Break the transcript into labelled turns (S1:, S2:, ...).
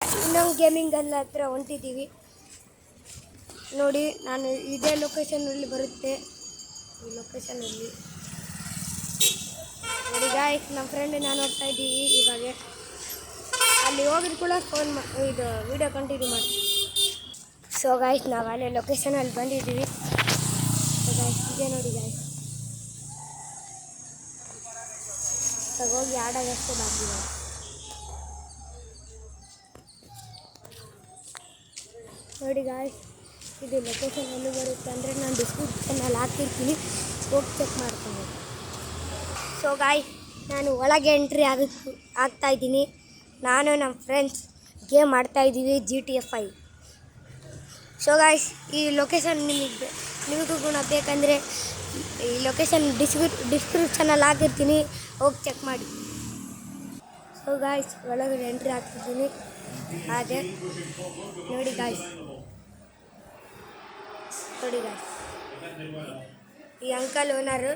S1: ಇನ್ನೊಂದು gaming gun ಹತ್ರ ಹೊಂಟಿದ್ದೀವಿ ನೋಡಿ. ನಾನು ಇದೇ ಲೊಕೇಶನಲ್ಲಿ ಬರುತ್ತೆ, ಈ ಲೊಕೇಶನಲ್ಲಿ ನೋಡಿ ಗಾಯ್ಸ್. ನಮ್ಮ ಫ್ರೆಂಡ್ ನಾನು ಹೋಗ್ತಾ ಇದ್ದೀವಿ ಇವಾಗ. ಅಲ್ಲಿ ಹೋಗಿದ್ ಕೂಡ ಫೋನ್ ಇದು ವಿಡಿಯೋ ಕಂಟಿನ್ಯೂ ಮಾಡಿ. ಸೊ ಗಾಯ್ಸ್, ನಾವು ಅಲ್ಲೇ ಲೊಕೇಶನಲ್ಲಿ ಬಂದಿದ್ದೀವಿ. ಸೊ ಗಾಯ್ಸ್, ಇದೆ ನೋಡಿ ಗಾಯ್ಸ್. ಹೋಗಿ ಆಡೋದಷ್ಟೇ ಬಾಕಿ ಇದೆ. ನೋಡಿ ಗಾಯ್ಸ್, ಇದು ಲೊಕೇಶನ್ ಎಲ್ಲಿ ಬರುತ್ತೆ ಅಂದರೆ ನಾನು ಡಿಸ್ಕ್ರಿಪ್ಷನಲ್ಲಿ ಹಾಕಿರ್ತೀನಿ, ಹೋಗಿ ಚೆಕ್ ಮಾಡ್ತೀನಿ. ಸೊ ಗಾಯ್ಸ್, ನಾನು ಒಳಗೆ ಎಂಟ್ರಿ ಆಗ್ತಾಯಿದ್ದೀನಿ. ನಾನು ನಮ್ಮ ಫ್ರೆಂಡ್ಸ್ ಗೇಮ್ ಆಡ್ತಾಯಿದ್ದೀವಿ GTA 5. ಸೊ ಗಾಯ್ಸ್, ಈ ಲೊಕೇಶನ್ ನಿಮಗೂ ಕೂಡ ಬೇಕಂದರೆ ಈ ಲೊಕೇಶನ್ ಡಿಸ್ಕ್ರಿಪ್ಷನಲ್ಲಿ ಹಾಕಿರ್ತೀನಿ, ಹೋಗಿ ಚೆಕ್ ಮಾಡಿ. ಸೊ ಗಾಯ್ಸ್, ಒಳಗಡೆ ಎಂಟ್ರಿ ಆಗ್ತಿದ್ದೀನಿ. ಹಾಗೆ ನೋಡಿ ಗಾಯ್ಸ್, ನೋಡಿ ಗಾಯ್ಸ್, ಈ ಅಂಕಲ್ ಓನರು.